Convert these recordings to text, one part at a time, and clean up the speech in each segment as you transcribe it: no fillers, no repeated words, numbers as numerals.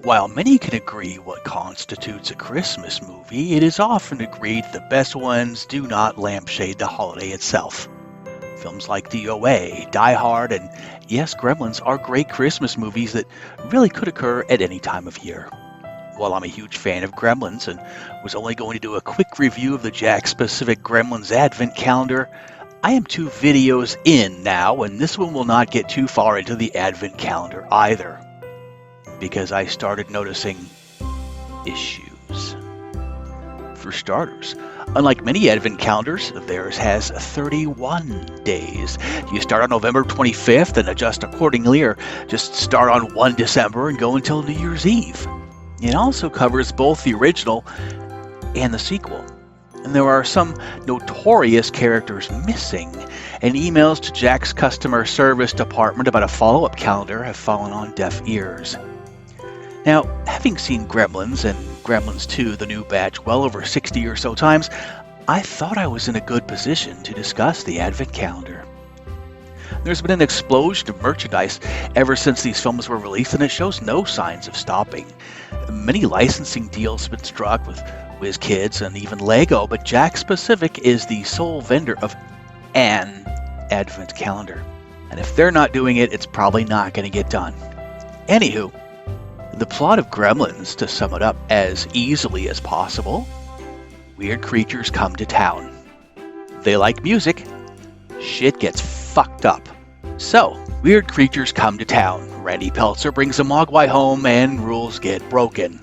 While many can agree what constitutes a Christmas movie, it is often agreed the best ones do not lampshade the holiday itself. Films like DOA, Die Hard, and yes, Gremlins are great Christmas movies that really could occur at any time of year. While I'm a huge fan of Gremlins and was only going to do a quick review of the Jack-specific Gremlins Advent Calendar, I am 2 videos in now, and this one will not get too far into the Advent Calendar either, because I started noticing issues. For starters, unlike many Advent calendars, theirs has 31 days. You start on November 25th and adjust accordingly, or just start on 1 December and go until New Year's Eve. It also covers both the original and the sequel. And there are some notorious characters missing, and emails to Jack's customer service department about a follow-up calendar have fallen on deaf ears. Now, having seen Gremlins and Gremlins 2, the new batch, well over 60 or so times, I thought I was in a good position to discuss the Advent calendar. There's been an explosion of merchandise ever since these films were released, and it shows no signs of stopping. Many licensing deals have been struck with WizKids and even Lego, but Jack Specific is the sole vendor of an Advent calendar. And if they're not doing it, it's probably not going to get done. Anywho, the plot of Gremlins, to sum it up as easily as possible: weird creatures come to town. They like music. Shit gets fucked up. So, weird creatures come to town. Randy Peltzer brings a Mogwai home and rules get broken.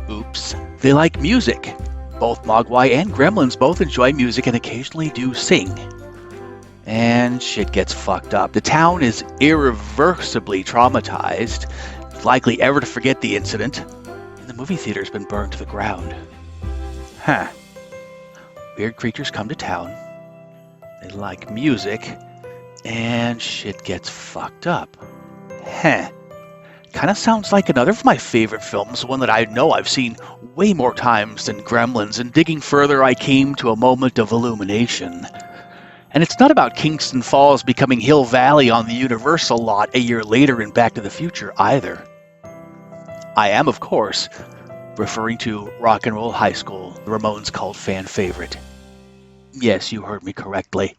Oops. They like music. Both Mogwai and Gremlins both enjoy music and occasionally do sing. And shit gets fucked up. The town is irreversibly traumatized, likely ever to forget the incident, and the movie theater's been burned to the ground. Huh. Weird creatures come to town. They like music, and shit gets fucked up. Huh. Kind of sounds like another of my favorite films, one that I know I've seen way more times than Gremlins, and digging further I came to a moment of illumination. And it's not about Kingston Falls becoming Hill Valley on the Universal lot a year later in Back to the Future either. I am, of course, referring to Rock and Roll High School, the Ramones cult fan favorite. Yes, you heard me correctly.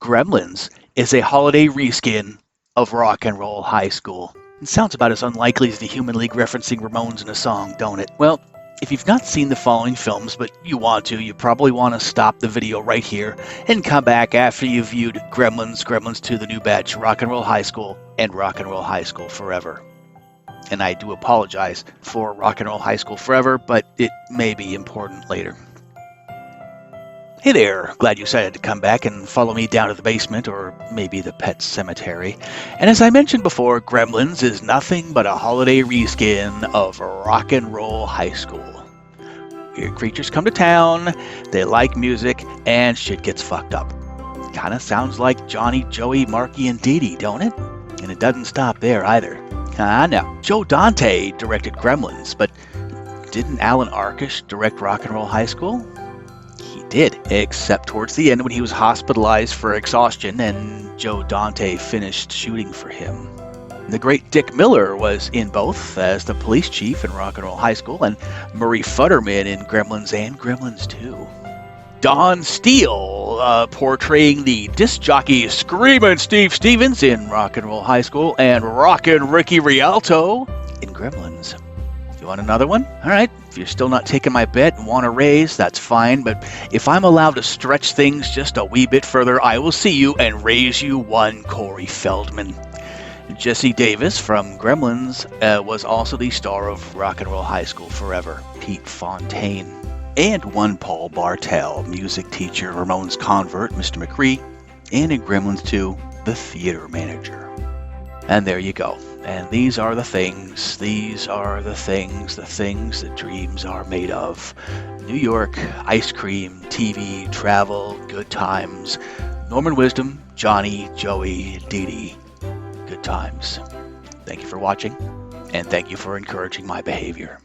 Gremlins is a holiday reskin of Rock and Roll High School. It sounds about as unlikely as the Human League referencing Ramones in a song, don't it? Well, if you've not seen the following films, but you want to, you probably want to stop the video right here and come back after you've viewed Gremlins, Gremlins 2, the new batch, Rock and Roll High School, and Rock and Roll High School Forever. And I do apologize for Rock and Roll High School Forever, but it may be important later. Hey there, glad you decided to come back and follow me down to the basement, or maybe the pet cemetery. And as I mentioned before, Gremlins is nothing but a holiday reskin of Rock and Roll High School. Weird creatures come to town, they like music, and shit gets fucked up. Kinda sounds like Johnny, Joey, Marky, and Dee Dee, don't it? And it doesn't stop there either. No. Joe Dante directed Gremlins, but didn't Alan Arkush direct Rock and Roll High School? He did, except towards the end when he was hospitalized for exhaustion and Joe Dante finished shooting for him. The great Dick Miller was in both as the police chief in Rock and Roll High School, and Murray Futterman in Gremlins and Gremlins 2. Don Steele portraying the disc jockey Screamin' Steve Stevens in Rock and Roll High School, and Rockin' Ricky Rialto in Gremlins. You want another one? Alright, if you're still not taking my bet and want a raise, that's fine, but if I'm allowed to stretch things just a wee bit further, I will see you and raise you one Corey Feldman. Jesse Davis from Gremlins was also the star of Rock and Roll High School Forever, Pete Fontaine. And one Paul Bartel, music teacher, Ramones convert, Mr. McCree, and in Gremlins 2, the theater manager. And there you go. And these are the things that dreams are made of. New York, ice cream, TV, travel, good times. Norman Wisdom, Johnny, Joey, Dee Dee. Good times. Thank you for watching, and thank you for encouraging my behavior.